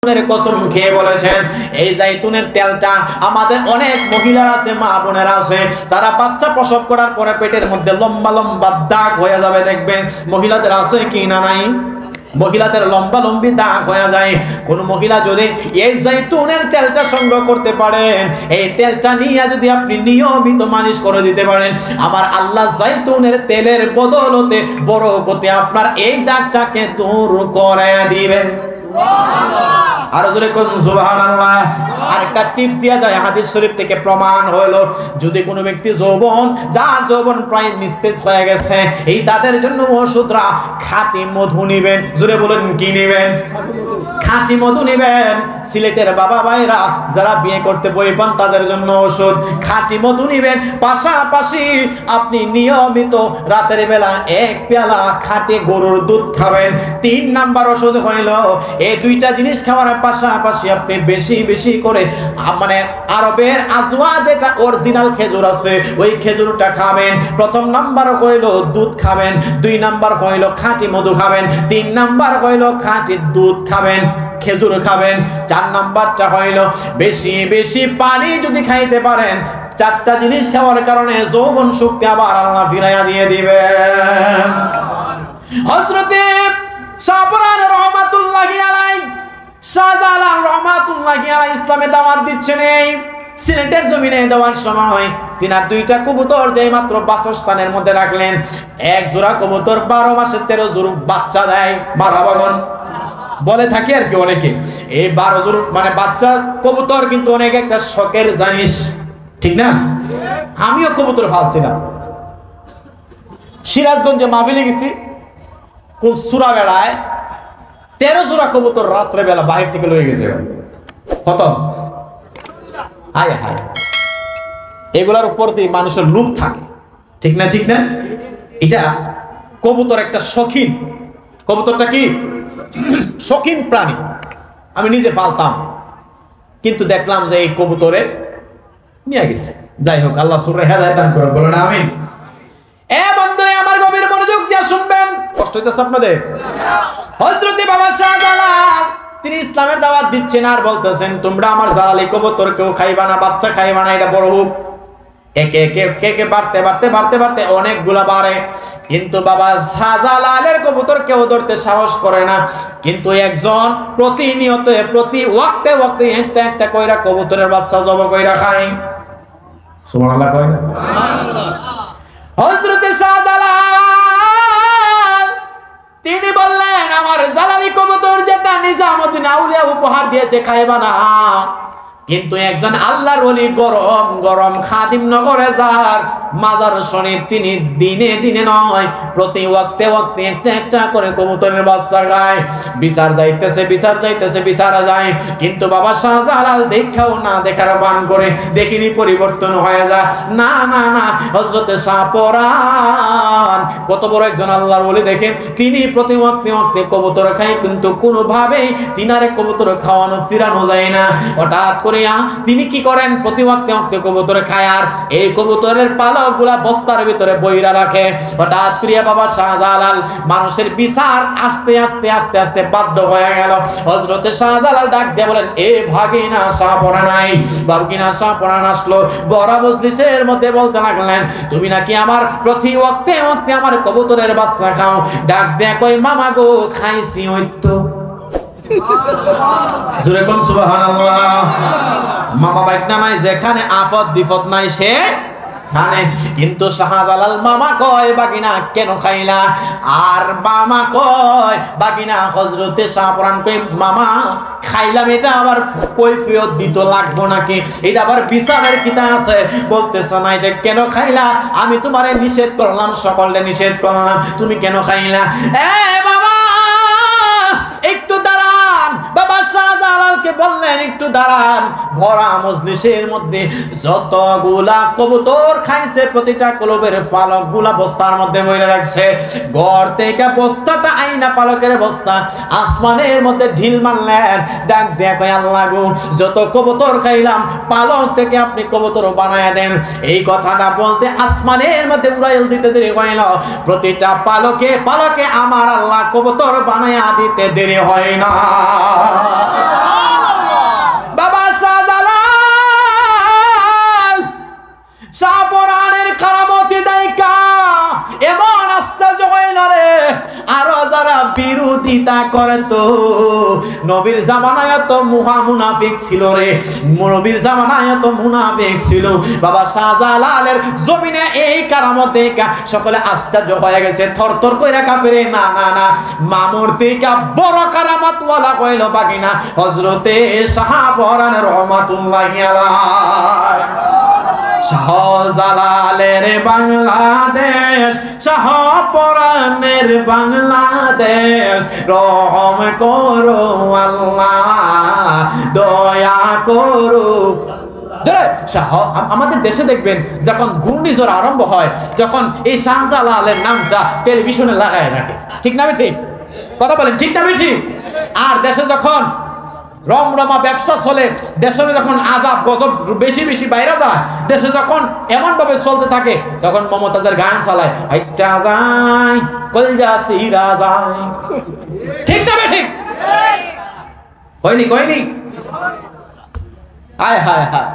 কসম খেয়ে বলেছেন এই জাইতুনের তেলটা আমাদের অনেক মহিলা আছে, মা বোনেরা আছে, তারা বাচ্চা প্রসব করার পরে পেটের মধ্যে লম্বা লম্বা দাগ হয়ে যাবে, দেখবেন মহিলাদের আছে কি না নাই, মহিলাদের লম্বা লম্বি দাগ হয়ে যায়। কোন মহিলা যদি এই জাইতুনের তেলটা সংগ্রহ করতে পারেন, এই তেলটা নিয়ে যদি আপনি নিয়মিত মালিশ করে দিতে পারেন, আমার আল্লাহ জাইতুনের তেলের বদলতে বরকতে আপনার এই দাগটাকে দূর করে দিবেন। আর জোরে কোন সুবহানাল্লাহ। আরেকটা টিপস দেয়া যায়, হাদিস শরীফ থেকে প্রমাণ হলো, যদি কোনো ব্যক্তি যৌবন, যার যৌবন প্রায় নিস্তেজ হয়ে গেছে, এই তাদের জন্য ওষুধরা খাঁটি মধু নেবেন। জোরে বলেন কি নেবেন? খাঁটি মধু নেবেন। সিলেটের বাবা ভাইরা যারা বিয়ে করতে বই পান তাদের জন্য ওষুধ খাঁটি মধু নেবেন। পাশাপাশি আপনি নিয়মিত রাতের বেলা এক পেয়ালা খাঁটি গরুর দুধ খাবেন। 3 নাম্বার ওষুধ হইল এই দুইটা জিনিস খাওয়ার পাশাপাশি আপনি বেশি বেশি করে মানে আরবের আজওয়া যেটা অরিজিনাল খেজুর আছে ওই খেজুরটা খাবেন। প্রথম নাম্বার হইল দুধ খাবেন, 2 নাম্বার হইল খাঁটি মধু খাবেন, 3 নাম্বার হইল খাঁটি দুধ খাবেন, খেজুর খাবেন, 4 নাম্বারটা হইল বেশি বেশি পানি যদি খাইতে পারেন। 4টা জিনিস খাওয়ার কারণে যৌবন শক্তি আবার আল্লাহ ফিরাইয়া দিয়ে দিবেন। হযরতে শাহপুরান রহমাতুল্লাহি আলাইহি, শাহজালাল রহমাতুল্লাহি আলাইহি ইসলামে দাওয়াত দিচ্ছেন। এই সিলেটের জমিনে দেওয়ার সময় তিনার 2টা কবুতর যেই মাত্র বাসস্থানের মধ্যে রাখলেন, এক জোড়া কবুতর 12 মাসে 13 জোড়া বাচ্চা দেয়। মারহাবাগন বলে থাকে আর কি অনেকে, এই 12 জোড়া মানে বাচ্চা কবুতর কিন্তু অনেক একটা শখের জিনিস, ঠিক না? আমিও কবুতর পালছিলাম। সিরাজগঞ্জে মাহফিলে গেছি, কোন সুরা বেড়ায় 13 জোড়া কবুতর রাত্রে বেলা বাইরে থেকে লয়ে গেছে। কত হায় হায়, এগুলার উপর দিয়ে মানুষের লোভ থাকে, ঠিক না? ঠিক না? এটা কবুতর একটা শৌখিন, কবুতরটা কি শৌখিন প্রাণী। আমি নিজে পালতাম, কিন্তু দেখলাম যে এই কবুতরে নিয়ে গেছে। যাই হোক, আল্লাহ সূরা হেদায়েত দান করুন, বলেন আমিন। এ বন্ধুরা আমার গভীর মনোযোগ দিয়ে শুনবেন, কষ্ট হইতেছে আপনাদের? হযরতে বাবা শাহজালাল তিনি ইসলামের দাওয়াত দিচ্ছেন আর বলতেছেন, তোমরা আমার জালালি কবুতর কেউ খাইবা না, বাচ্চা খাইবা না, এটা বড় হোক। একে একে একে বাড়তে বাড়তে বাড়তে বাড়তে অনেকগুলা বাড়ে, কিন্তু বাবা শাহজালালের কবুতর কেউ ধরতে সাহস করে না। কিন্তু একজন প্রতিনিয়ত প্রতি ওয়াক্তে ওয়াক্তে একটা একটা কইরা কবুতরের বাচ্চা জব কইরা খায়। সুবহানাল্লাহ কয় না? সুবহানাল্লাহ। হযরতে শাহজালাল তিনি বললেন, আমার জালালি কবুতর যেটা নিজামুদ্দিন আউলিয়া উপহার দিয়েছে খাইবা না। কিন্তু একজন আল্লাহর ওলি গরম গরম খাদিম নগরে যার মাজার শরীফ, তিনি দিনে দিনে নয় প্রতি ওয়াক্তে ওয়াক্তে একটা একটা করে কবুতরের বাচ্চা খায়। বিচার যাইতেছে বিচার যাইতেছে বিচার যায়, কিন্তু বাবা শাহজালাল দেখাও না দেখার বান করে, দেখিনি পরিবর্তন হয়ে যায়। না না না, হযরতে শাহপরান কত বড় একজন আল্লাহর ওলি দেখেন, তিনি প্রতি ওয়াক্তে ওয়াক্তে কবুতর খায়, কিন্তু কোনোভাবেই তিনারে কবুতর খাওয়ানো ফিরানো যায় না। হঠাৎ করে তিনি কি করেন, প্রতি ওয়াক্তে ওয়াক্তে কবুতর খায়, আর এই কবুতরের পালকগুলা বস্তার ভিতরে বইরা রাখে। হঠাৎ করে বাবা শাহজালাল মানুষের বিচার আস্তে আস্তে আস্তে আস্তে বাধ্য হয়ে গেল। হযরতে শাহজালাল ডাক দিয়ে বলেন, এ ভাগিনা শাহপরান নাই, ভাগিনা শাহপরান আসলো বড় মজলিসের মধ্যে বলতে লাগলেন, তুমি নাকি আমার প্রতি ওয়াক্তে ওয়াক্তে আমার কবুতরের বাচ্চা খাও। ডাক দিয়ে কই, মামা গো খাইছি হইতো। জোরে কোন সুবহানাল্লাহ। মামা বাইকনা নাই, যেখানে আপদ বিপদ নাই সেখানে। কিন্তু শাহজালাল মামা কয়, বাগিনা কেন খাইলা? আর মামা কয়, বাগিনা হযরতে শাহপরান কই, মামা খাইলাম, এটা আবার কৈফিয়ত দিত লাগবো নাকি? এটা আবার বিচারের কিতা আছে? বলতেছ না এটা কেন খাইলা? আমি তোমারে নিষেধ করলাম, সকলে নিষেধ করলাম, তুমি কেন খাইলা? এ বাবা একটু দাঁড়ান। বাবা শাহজালালকে বললেন, একটু দাঁড়ান। ভরা মজলিসের মধ্যে যতগুলা কবুতর খাইছে প্রতিটা কলবের পালকগুলা বস্তার মধ্যে বইরে রাখছে। ঘর থেকে বস্তাটা আইনা পালকের বস্তা আসমানের মধ্যে ঢিল মারলেন। ডাক দেয়া কয়, আল্লাহ গো যত কবুতর খাইলাম পালক থেকে আপনি কবুতর বানায়া দেন। এই কথাটা বলতে আসমানের মধ্যে উড়াইল দিতে দেরি হয় না, প্রতিটা পালকে পালকে আমার আল্লাহ কবুতর বানায়া দিতে দেরি হয় না। বিরোধিতা করতো। নবীর জামানায় তো মুনাফিক ছিল রে, নবীর জামানায় তো মুনাফিক ছিল। বাবা শাহজালালের জমিনে এই কারামত দেখা সকলে আশ্চর্য হয়ে গেছে, থরথর কইরা কাঁপে। না না না, মামুর থেকে বড় কারামত ওয়ালা কইল বাকিনা হযরতে শাহপরান রহমাতুল্লাহি আলাইহি। শাহজালালের বাংলাদেশ, শাহপরানের বাংলাদেশ, রহম করো আল্লাহ, দয়া করো। আমাদের দেশে দেখবেন যখন ঘূর্ণিঝড় আরম্ভ হয়, যখন এই শাহজালালের নামটা টেলিভিশনে লাগায় রাখে, ঠিক না ঠিক? কথা বলেন, ঠিক না ঠিক? আর দেশে যখন রমরমা ব্যবসা চলে, দেশে যখন আযাব গজব বেশি বেশি বাইরে যায়, দেশে যখন এমন ভাবে চলতে থাকে, তখন মমতাজের গান চালায়, হাইটা যায় কলজা সিরা যায়। ঠিক না ঠিক? কইনি হায় হায় হায়,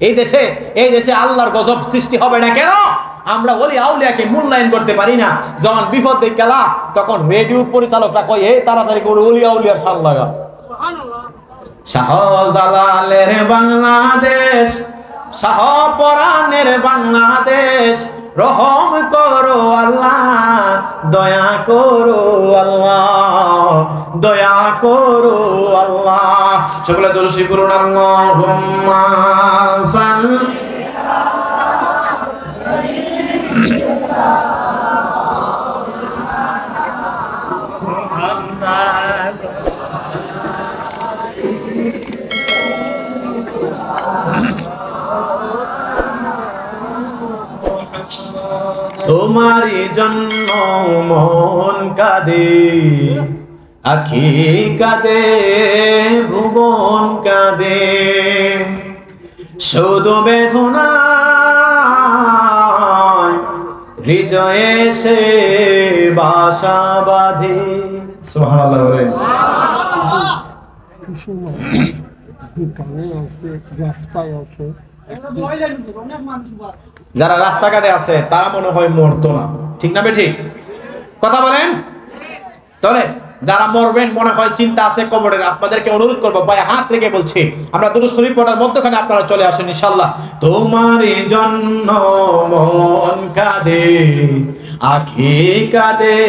এই দেশে আল্লাহর গজব সৃষ্টি হবে না কেন? আমরা ওলি আউলিয়াকে মূল্যায়ন করতে পারি না। যখন বিপদ দেখলা তখন রেডিওর পরিচালকরা কয়, এই তাড়াতাড়ি করে ওলি আউলিয়ার শান লাগা। শাহজালালের বাংলাদেশ, শাহপরানের বাংলাদেশ, রহম করো আল্লাহ, দয়া করো আল্লাহ, দয়া করো আল্লাহ। সকলে দরুদ পড়ুন, আল্লাহুম্মা সাল্লি তোমারই জন্য মন কাঁদে, আখি কাঁদে, ভুবন কাঁদে, শুধু বেদনা হৃদয়ে সে বাসা বাঁধে। সুবহানাল্লাহ বলেন। যারা রাস্তাঘাটে আছে তারা মনে হয় মরতো না, ঠিক না ঠিক? কথা বলেন। তাহলে যারা মরবেন মনে হয় চিন্তা আছে কবরের, আপনাদেরকে অনুরোধ করবো, ভাই হাত রেখে বলছি, আমরা দুরূদ শরীফ পড়ার মধ্যখানে আপনারা চলে আসেন ইনশাআল্লাহ। তোমারই জন্য মন কাঁদে, আখি কাঁদে,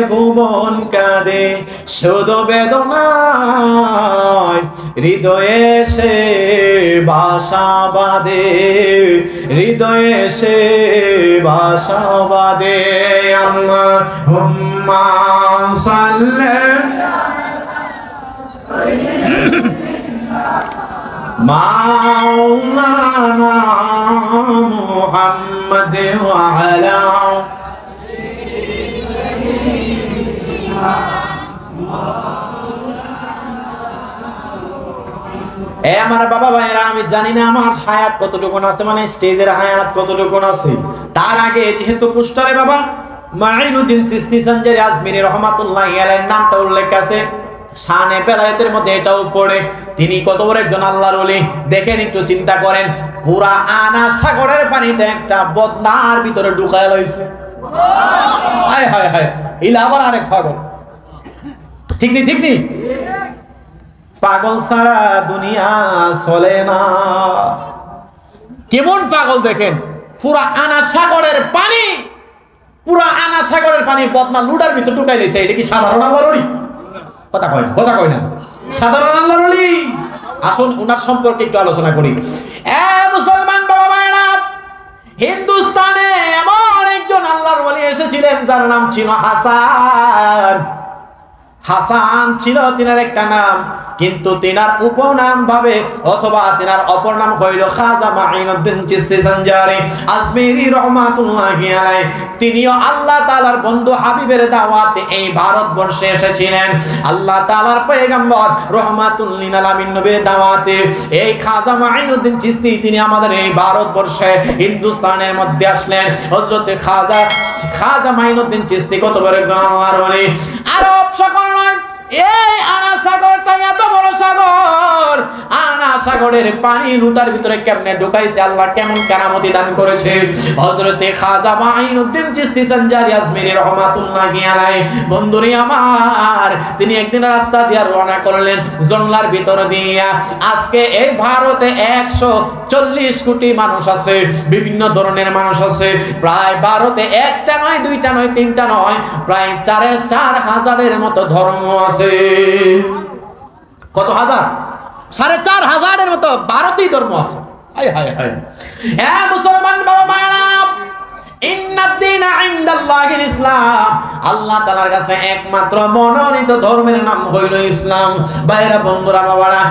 ভুবন কাঁদে, শুধু বেদনায় হৃদয়ে সে বাসা বাঁধে, হৃদয়ে সে বাসা বাঁধে। আল্লাহুম্মা সাল্লি মাওলানা মুহাম্মদ ওয়া আলা আমার বাবা ভাইরা, আমি জানি না আমার হায়াত কতটুকু আছে, মানে স্টেজের হায়াত কতটুকু আছে। তার আগে যেহেতু পোস্টারে বাবা মাইনুদ্দিন চিশতি সঞ্জারি আজমিরি রহমাতুল্লাহি আলাইহির নামটা উল্লেখ আছে, শানে বেলায়েতের মধ্যে এটাও পড়ে। তিনি কত বড় একজন আল্লাহর ওলি দেখেন, একটু চিন্তা করেন। পুরা আনা সাগরের পানিটা একটা বদনার ভিতরে ঢুকায় লইছে। হায় হায় হায়, ইলা আবার আরেক পাগল, ঠিক নি ঠিক নি? পাগল সারা দুনিয়া চলে না। কেমন পাগল দেখেন, পুরা আনা সাগরের পানি, পুরা আনা সাগরের পানি বদনা লুডার ভিতর ঢুকাই লইছে। এটা কি সাধারণ আল্লাহর ওলি? কথা কয় না, সাধারণ আল্লাহর ওলি। আসুন ওনার সম্পর্কে একটু আলোচনা করি। মুসলমান বাবা ভাইরা, হিন্দুস্তানে এমন একজন আল্লাহর ওলি এসেছিলেন যার নাম ছিল হাসান। হাসান ছিল তিনার একটা নাম, কিন্তু তিনার উপনাম ভাবে অথবা তিনার অপর নাম হইল খাজা মাইনুদ্দিন চিশতি সঞ্জারি আজমিরি রহমাতুল্লাহি আলাইহি। তিনিও আল্লাহ তাআলার বন্ধু হাবিবের দাওয়াতে এই ভারতবর্ষে এসেছিলেন। আল্লাহ তাআলার পয়গম্বর রাহমাতুল লিল আলামিন নবীর দাওয়াতে এই খাজা মাইনুদ্দিন চিশতি তিনি আমাদের এই ভারতবর্ষে হিন্দুস্তানের মধ্যে আসলেন। হযরতে খাজা মাইনুদ্দিন চিশতি কত বড় একজন আল্লাহর ওলি। আরব সকল নয়, এই আনা সাগরটা এত বড় সাগর, আনা সাগরের পানি লুটার ভিতরে কেমনে ঢুকাইছে, আল্লাহ কেমন কেরামতি দান করেছে। হযরতে খাজা মাইনুদ্দিন চিশতি সঞ্জারি আজমিরি রহমাতুল্লাহি আলাইহি, বন্ধুরে আমার, তিনি একদিন রাস্তা দিয়ে রওনা করলেন জংলার ভিতর দিয়া। আজকে এই ভারতে 140 কোটি মানুষ আছে, বিভিন্ন ধরনের মানুষ আছে। প্রায় ভারতে একটা নয়, দুইটা নয়, তিনটা নয়, প্রায় 4,500-এর মতো ধর্ম আছে। কত হাজার? 4,500-এর মতো ভারতীয় ধর্ম আছে। হায় হায় হায়। হ্যাঁ মুসলমান বাবা মায়েরা, ইন্নাদ-দীনা ইনদাল্লাহিল ইসলাম, আল্লাহ তাআলার কাছে একমাত্র মনোনীত ধর্মের নাম হইল ইসলাম। ভাইরা বন্ধুরা বাবারা,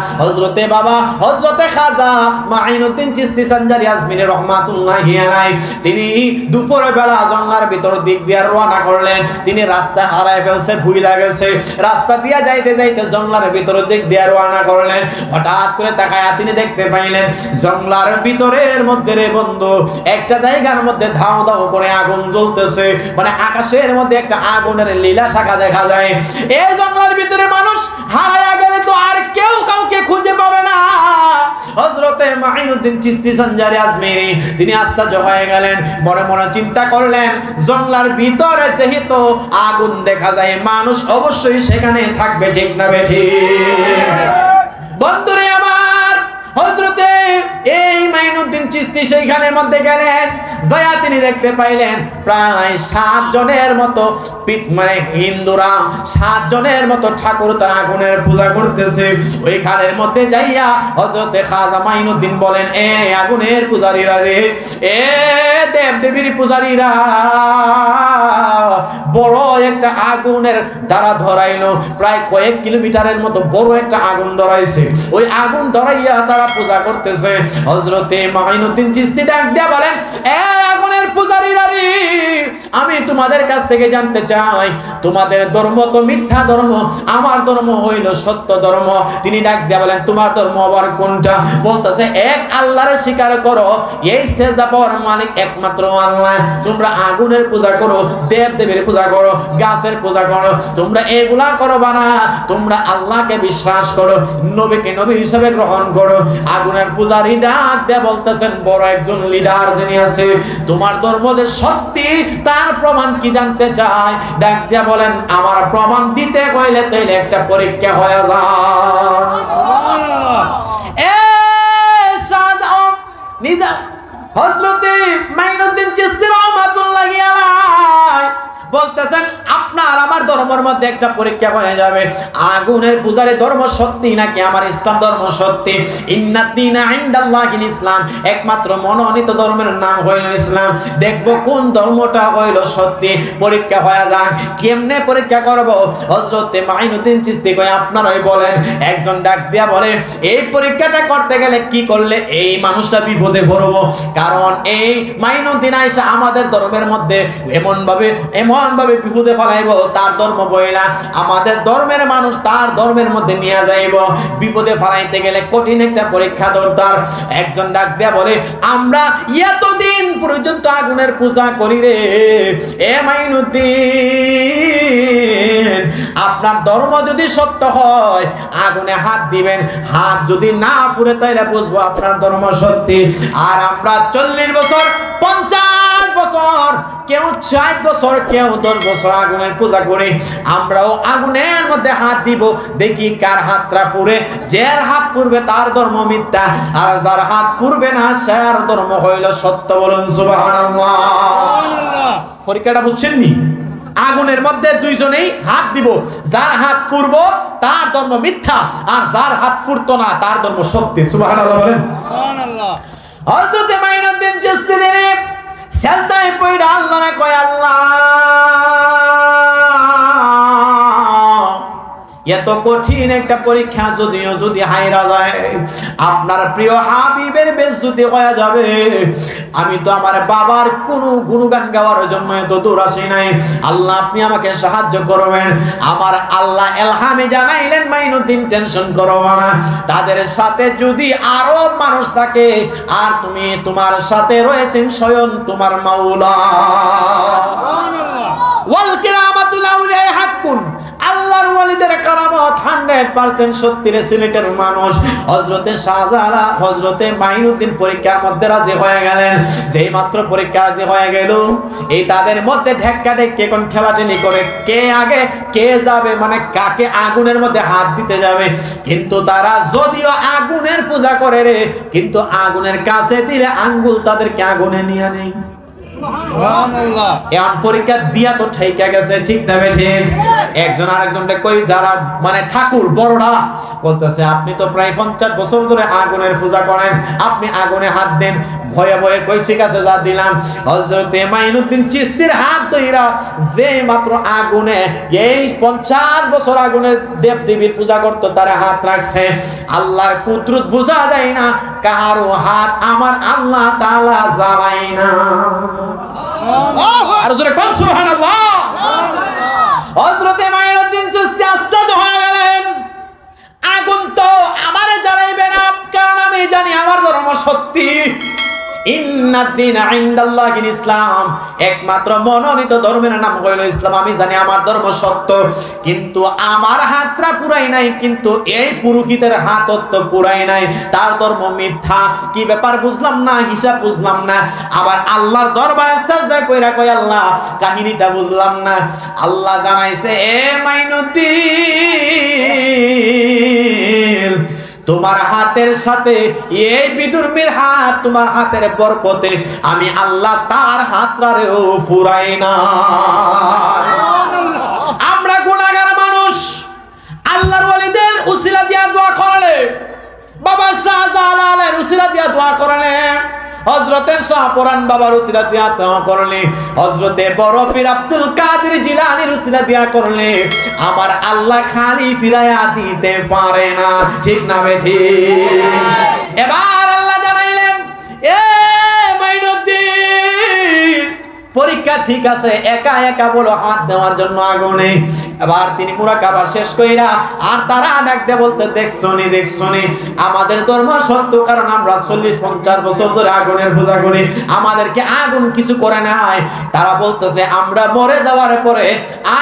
হযরতে খাজা মাইনুদ্দিন চিশতি সঞ্জারি আজমিরি রহমাতুল্লাহি আলাইহি, তিনি দুপুরের বেলা জঙ্গলার ভিতর দিক দিয়ে রওনা করলেন। তিনি রাস্তা হারায় ফেলছে, ভুইলা গেছে। রাস্তা দিয়া যাইতে যাইতে জঙ্গলার ভিতর দিক দিয়ে রওনা করলেন। হঠাৎ করে তাকায়া তিনি দেখতে পাইলেন জঙ্গলার ভিতরের মধ্যে রে বন্ধু, একটা জায়গার মধ্যে ধাও ধাও করে আগুন জ্বলতেছে, মানে আকাশের মধ্যে একটা আগুনের লীলা শাখা দেখা যায়। এই জঙ্গলের ভিতরে মানুষ হারায়া গেলে তো আর কেউ কাউকে খুঁজে পাবে না। হযরতে মাইনুদ্দিন চিশতি সঞ্জারি আজমিরি তিনি আশ্চর্য হয়ে গেলেন, মনে মনে চিন্তা করলেন, জঙ্গলার ভিতরে যেহেতু আগুন দেখা যায়, মানুষ অবশ্যই সেখানে থাকবে, ঠিক না বেঠিক? বন্ধুরে আমার, হযরতে এই মাইনুদ্দিন চিশতি সেইখানের মধ্যে গেলেন। যায়া তিনি দেখতে পাইলেন প্রায় 7 জনের মতো মানে হিন্দুরা 7 জনের মতো ঠাকুর তার আগুনের পূজা করতেছে। ওইখানের মধ্যে যাইয়া হযরতে খাজা মাইনুদ্দিন বলেন, এ আগুনের পূজারীরা রে, এ দেব দেবীর পূজারীরা, বড় একটা আগুনের দ্বারা ধরাইলো, প্রায় কয়েক কিলোমিটারের মতো বড় একটা আগুন ধরাইছে। ওই আগুন ধরাইয়া তারা পূজা করতেছে। হযরতে মাইনুদ্দিন চিশতি ডাক দিয়া বলেন, এ আগুনের পূজারীরা রে, আমি তোমাদের কাছ থেকে জানতে চাই, তোমাদের ধর্ম তো মিথ্যা ধর্ম, আমার ধর্ম হইল সত্য ধর্ম। তিনি ডাক দিয়া বলেন, তোমার ধর্ম আবার কোনটা? বলতেছে, এক আল্লাহর স্বীকার করো, এই সেজদা পাওয়ার মালিক একমাত্র আল্লাহ। তোমরা আগুনের পূজা করো, দেব দেবীর পূজা করো, গাছের পূজা করো, তোমরা এগুলা করবা না। তোমরা আল্লাহকে বিশ্বাস করো, নবীকে নবী হিসেবে গ্রহণ করো। আগুনের পূজারী ডাক দিয়া বলতেছেন, বড় একজন লিডার যিনি আছে, তোমার ধর্ম যে সত্যি তার প্রমাণ কি জানতে চাই। ডাক দিয়া বলেন, আমার প্রমাণ দিতে কইলে তাইলে একটা পরীক্ষা হয়ে যায়। হযরতে মাইনুদ্দিন চিশতি রহমাতুল্লাহি আলাইহি বলতেছেন, আপনার আমার ধর্মের মধ্যে একটা পরীক্ষা হয়ে যাবে, আগুনের পূজারে ধর্ম সত্যি নাকি আমার ইসলাম ধর্ম সত্যি। ইন্নাদ-দীনা ইনদাল্লাহিল ইসলাম, একমাত্র মনোনীত ধর্মের নাম হইল ইসলাম। দেখবো কোন ধর্মটা হইল সত্যি, পরীক্ষা হয়ে যাক। কেমনে পরীক্ষা করব? হযরতে মাইনুদ্দিন চিশতি কয়, আপনারাই বলেন। একজন ডাক দিয়া বলে, এই পরীক্ষাটা করতে গেলে কি করলে এই মানুষটা বিপদে পড়বো? কারণ এই মাইনুদ্দিন আইসা আমাদের ধর্মের মধ্যে এমন ভাবে বিপদে ফেলাইব, তার ধর্ম বইলা আমাদের ধর্মের মানুষ তার ধর্মের মধ্যে নিয়ে যাইব। বিপদে ফেলাইতে গেলে কঠিন একটা পরীক্ষা দরকার। একজন ডাক দিয়া বলে, আমরা এতদিন পর্যন্ত আগুনের পূজা করি রে, এ মাইনুদ্দিন, আপনার ধর্ম যদি সত্য হয় আগুনে হাত দিবেন, হাত যদি না পুড়ে তাইলে বুঝবো আপনার ধর্ম সত্যি। আর আমরা 40 বছর, 50 বছর, কেউ 60 বছর, কেউ 10 বছর আগুনের পূজা করে, আমরাও আগুনের মধ্যে হাত দিব, দেখি কার হাতটা পুড়ে। যার হাত পুড়বে তার ধর্ম মিথ্যা, আর যার হাত পুড়বে না তার ধর্ম হইল সত্য। বলুন সুবহানাল্লাহ। পরীক্ষাটা বুঝছেন নি? আগুনের মধ্যে দুইজনেই হাত দিব, যার হাত পুড়বো তার ধর্ম মিথ্যা, আর যার হাত পুড়তো না তার ধর্ম সত্যি। সুবহানাল্লাহ বলেন। সুবহানাল্লাহ। হযরতে মাইনুদ্দিন চিশতি তিনি সেজদায় পড়ে আল্লাহরে কয়, আল্লাহ, এত কঠিন একটা পরীক্ষা যদি হাইরা যায়, আপনার প্রিয় হাবিবের বেইজ্জতি হয়ে যাবে। আমি তো আমার বাবার কোনো গুণগান গাওয়ার জন্য এত দূর আসি নাই। আল্লাহ, আপনি আমাকে সাহায্য করবেন। আমার আল্লাহ এলহামে জানাইলেন, মাইনুদ্দিন টেনশন করো না, তাদের সাথে যদি আরো মানুষ থাকে, আর তুমি তোমার সাথে রয়েছেন স্বয়ং তোমার মাওলা। ওয়াল কিরামাতুল আউলিয়া হাক্কুন, আল্লাহর ওয়ালিদের কারামত 100% সত্যিরে সিলেটের মানুষ। হযরতে শাহজালাল হযরতে মাইনুদ্দিন পরীক্ষার মধ্যে রাজি হয়ে গেলেন। যেই মাত্র পরীক্ষা রাজি হয়ে গেল, এই তাদের মধ্যে ঢেক্কাঢেক্কি কোন ঠেলাঠেলি করে কে আগে কে যাবে, মানে কাকে আগুনের মধ্যে হাত দিতে যাবে। কিন্তু তারা যদিও আগুনের পূজা করে রে, কিন্তু আগুনের কাছে দিলে আঙ্গুল তাদেরকে আগুনে নিয়ে নেই। সুবহানাল্লাহ। এখন পরীক্ষা দিয়া তো ঠাইকা গেছে, ঠিক না ঠিক? একজন আরেকজনকে কই, যারা মানে ঠাকুর বড়রা বলতেছে আপনি তো প্রায় 50 বছর ধরে আগুনের পূজা করেন, আপনি আগুনে হাত দেন। ভয়ে ভয়ে কই ঠিক আছে যা দিলাম। হযরতে মাইনুদ্দিন চিশতির হাত ধইরা যে মাত্র আগুনে, এই 50 বছর আগুনের দেব দেবীর পূজা করত, তার হাত রাখছে। আল্লাহর কুদরত বোঝা যায় না, কারো হাত আমার আল্লাহ তাআলা জ্বালাই না। আর জোরে কোন সুবহানাল্লাহ। হযরতে মাইনুদ্দিন চিশতি আশ্চর্য হয়ে গেলেন, আগুন তো আমারে জ্বালাইবে না, কারণ আমি জানি আমার ধর্ম সত্যি। ইন্নাদ-দীনা ইনদাল্লাহিল ইসলাম, একমাত্র মনোনীত ধর্মের নাম হইল ইসলাম। আমি জানি আমার ধর্ম সত্য, কিন্তু আমার হাতটা পুরাই নাই, কিন্তু এই পুরোহিতের হাত তো পুরাই নাই, তার ধর্ম মিথ্যা। কি ব্যাপার বুঝলাম না, হিসাব বুঝলাম না। আবার আল্লাহর দরবারে সাজদা কইরা কই আল্লাহ কাহিনীটা বুঝলাম না। আল্লাহ জানাইছে, এ মাইনুদ্দিন, তোমার হাতের সাথে এই বিদুর্মীর হাত, তোমার হাতের বরকতে আমি আল্লাহ তার হাতটারেও ফুরাই না। আমরা গুনাহগার মানুষ, আল্লাহর ওয়ালিদের উসিলা দিয়া দোয়া করলে, বাবা শাহজালালের উসিলা দিয়া দোয়া করলে, হযরতে শাহপরান বাবার উসিলা দিয়া দোয়া করলে, হযরতে বড় পীর আব্দুল কাদের জিলানীর উসিলা দিয়া করলে, আমার আল্লাহ খালি ফিরাইয়া দিতে পারে না, ঠিক না বেঠি? এবার আল্লাহ জানাইলেন, এ মাইনুদ্দিন, পরীক্ষা ঠিক আছে, একা একা বলো হাত দেওয়ার জন্য আগুনে। এবার তিনি মুরাকাবা শেষ কইরা আর তারা ডাক দিয়ে বলতে, দেখছনি আমাদের ধর্ম সত্য, কারণ আমরা 40-50 বছর ধরে আগুনের পূজা করি, আমাদেরকে আগুন কিছু করে নাই। তারা বলতেছে আমরা মরে যাওয়ার পরে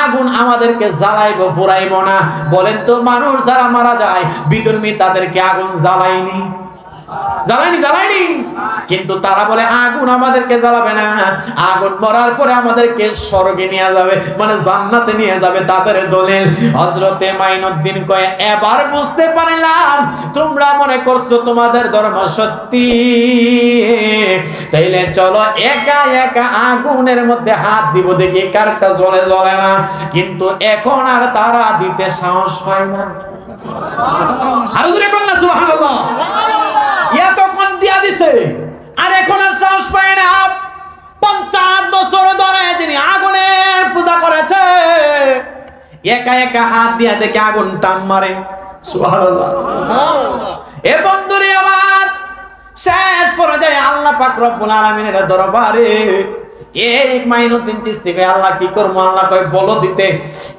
আগুন আমাদেরকে জ্বালাইবো, ফুরাইবো না। বলেন তো, মানুষ যারা মারা যায় বিধর্মী, তাদেরকে আগুন জ্বালায়নি? কিন্তু তারা বলে আগুন আমাদেরকে জ্বালাবে না, আগুন মরার পরে আমাদেরকে স্বর্গে নিয়ে যাবে, মানে জান্নাতে নিয়ে যাবে, তাদের দলিল। হযরতে মাইনুদ্দিন কয়, এবার বুঝতে পারলাম তোমরা মনে করছো তোমাদের ধর্ম সত্যি, তাইলে চলো একা একা আগুনের মধ্যে হাত দিব, দেখি কারটা জ্বলে জ্বলে না। কিন্তু এখন আর তারা দিতে সাহস পায় না। আর জোরে বল না সুবহানাল্লাহ। এতক্ষণ দিয়া দিছে, আর এখন আর সাহস পায় না। 50 বছর ধরে যিনি আগুনের পূজা করেছে, একা একা হাত দিয়া দেখে আগুন টান মারে। সুবহানাল্লাহ। এ বন্ধুরে আমার, শেষ পর্যায়ে আল্লাহ পাক রব্বুল আলামিনের দরবারে এই মাইনুদ্দিন চিশতি আল্লাহ কি করবো, আল্লাহ কয় বলো দিতে,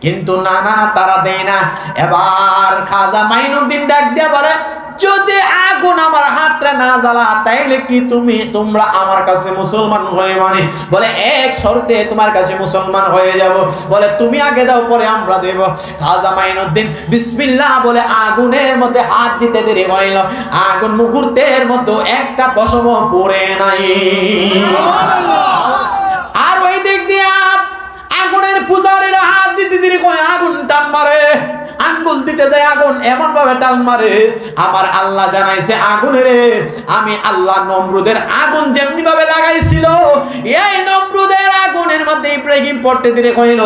কিন্তু না তারা দেয় না। এবার খাজা মাইনুদ্দিন ডাক দিয়া বলে, যদি আগুন আমার হাতটা না জ্বালা, তাইলে কি তোমরা আমার কাছে মুসলমান হয়ে, মানে বলে এক শর্তে তোমার কাছে মুসলমান হয়ে যাব। বলে তুমি আগে দাও, পরে আমরা দেব। খাজা মাইনুদ্দিন বিসমিল্লাহ বলে আগুনের মধ্যে হাত দিতে দেরি হইল, আগুন মুহূর্তের মধ্যে একটা পশম পড়ে নাই। আর ওই দিক দিয়ে আগুনের পূজারীরা হাত দিতে দেরি কয়, আগুন টান মারে, আঙ্গুল দিতে যায় আগুন এমন ভাবে টান মারে। আমার আল্লাহ জানাইছে, আগুনের আমি আল্লাহ নমরুদের আগুন যেমনি ভাবে লাগাইছিল, এই নমরুদের আগুনের মধ্যে ইব্রাহিম পড়তে দেরি হইল,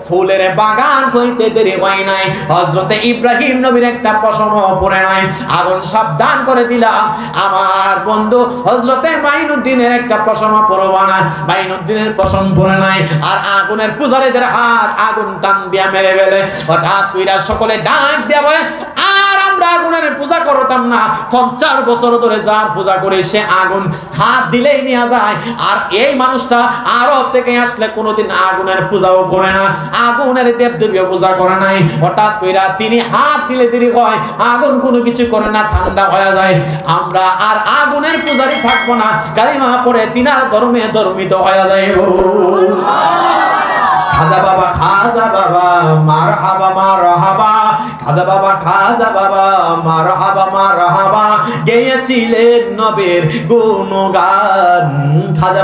ফুলের বাগান হইতে দেরি হয় নাই, হযরতে ইব্রাহিম নবীর একটা পশম পড়ে নাই। আগুন সাবধান করে দিলাম, আমার বন্ধু হযরতে মাইনুদ্দিনের একটা পশম পড়বা না, মাইনুদ্দিনের পশম পড়ে নাই। আর আগুনের পূজারীদের হাত আগুন টান দিয়া মেরে ফেলে। হঠাৎ কইরা সকলে ডাক দিয়া বলে, আর আমরা আগুনের পূজা করতাম না, 50 বছর ধরে যার পূজা করে সে আগুন হাত দিলেই নিয়ে যায়। আর এই মানুষটা আরব থেকে আসলে কোনোদিন আগুনের পূজাও করে না, আগুনের দেবদেবীও পূজা করে নাই। হঠাৎ কইরা তিনি হাত দিলে দেরি হয়, আগুন কোনো কিছু করে না, ঠান্ডা হয়ে যায়। আমরা আর আগুনের পূজারি থাকবো না, কালিমা পড়ে তিনার ধর্মে ধর্মিত হয়ে যায়। খাজা বাবা মারহাবা মারহাবা, খাজা বাবা মারহাবা গেয়েছিলেন নবীর গুণগান। খাজা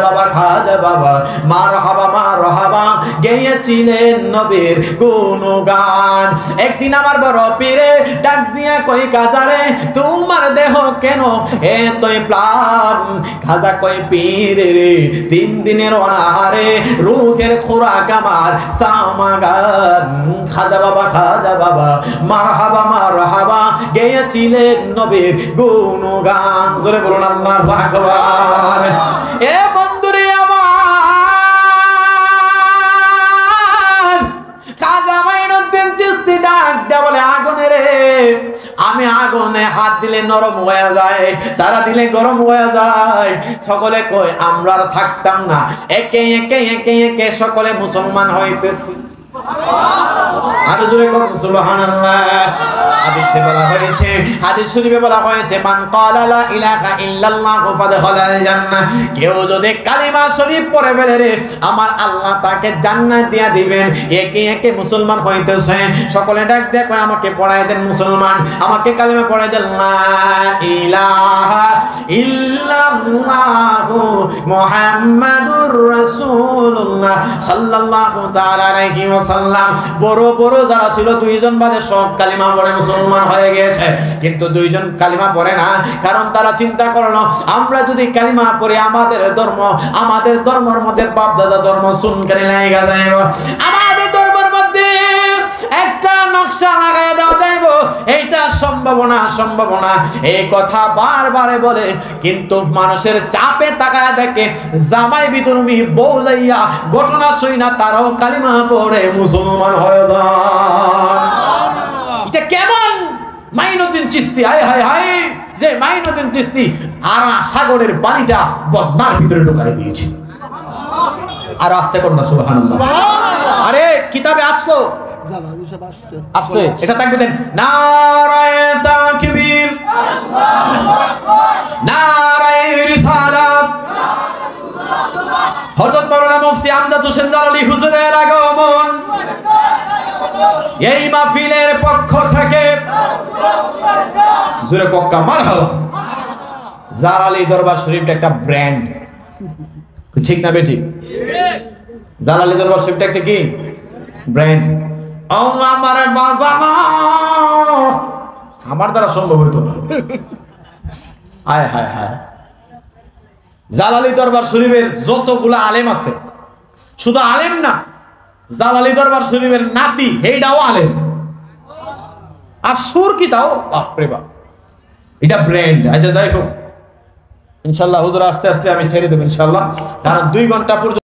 বাবা মারহাবা গেয়েছিলেন নবীর গুণগান। একদিন আমার বড় পীরে ডাক দিয়া কই কাজারে তোমার দেহ কেন এতই প্লান? খাজা কই পীরে রে 3 দিনের অনাহারে রুহের খোরাক আমার সামাগান। খাজা বাবা মারহাবা গেয়েছিলেন নবীর গুণগান। জোরে বলুন আল্লাহু আকবার। এ বন্ধুরে আমার, খাজা মাইনুদ্দিন চিশতি ডাক দেয়া বলে আগুনে রে, আমি আগুনে হাত দিলে নরম হয়ে যায়, তারা দিলে গরম হয়ে যায়। সকলে কয় আমরা আর থাকতাম না, একে একে একে একে সকলে মুসলমান হইতেছি। আরো জোরে কর সুবহানাল্লাহ। হাদিসে বলা হয়েছে, হাদিস শরীফে বলা হয়েছে মান ক্বালা লা ইলাহা ইল্লাল্লাহু ফাদখালাল জান্নাহ, কেউ যদি কালিমা শরীফ পড়ে ফেলে রে আমার আল্লাহ তাকে জান্নাত দিয়া দিবেন। একে একে মুসলমান হইতেছে, সকলে ডাক দিয়ে কয় আমাকে পড়ায় দেন মুসলমান, আমাকে কালিমা পড়ায় দেন লা ইলাহা ইল্লাল্লাহু মুহাম্মাদুর রাসূলুল্লাহ সাল্লাল্লাহু তাআলা আলাইহি ওয়াসাল্লাম। বড় বড় যারা ছিল 2 জন বাদে সব কালিমা পড়ে মুসলমান হয়ে গিয়েছে, কিন্তু 2 জন কালিমা পড়ে না, কারণ তারা চিন্তা করলো আমরা যদি কালিমা পড়ি আমাদের ধর্মের মধ্যে বাপ দাদা ধর্ম সুনকারী লাগা যাইব, আমাদের ধর্মের মধ্যে একটা নকশা লাগায় দেওয়া যাইব, এইটা সম্ভাবনা এই কথা বারবারে বলে, কিন্তু মানুষের চাপে তাকায় দেখে জামাই বিতরমি বউ যাইয়া ঘটনা শুইনা তারাও কালিমা পড়ে মুসলমান হয়ে যায়। এটা কেমন মাইনুদ্দিন চিশতি, হায় হায় হায়, যে মাইনুদ্দিন চিশতি আরা সাগরের পানিটা বদনার ভিতরে ঢুকাই দিয়েছে। আর আস্তে কর না সুবহানাল্লাহ। আরে কিতাবে আসলো আসছে, এটা তাকবীর দেন, নারায়ে তাকবীর, নারায়ে রিসালাত। হযরত মাওলানা মুফতি আমজাদ হোসেন জালালী হুজুরের আগমন এই মাহফিলের পক্ষ থেকে জোরে কক্কা মারহাবা। জালালী দরবার শরীফটা একটা ব্র্যান্ড, ঠিক না বেটি? জালালী দরবার শরীফটা একটা কি ব্র্যান্ড। আমার বাজানো আমার দ্বারা সম্ভব হইতো না। হায় হায় হায়, জালালী দরবার শরীফের যতগুলা আলেম আছে, শুধু আলেম না, জালালী দরবার শরীফের নাতি এইটাও আলেম, আর সুর কি তাও বাপরে বাপ, এটা ব্র্যান্ড। আচ্ছা যাই হোক, ইনশাল্লাহ হুজুর আস্তে আস্তে আমি ছেড়ে দেব ইনশাল্লাহ, কারণ 2 ঘন্টা পর্যন্ত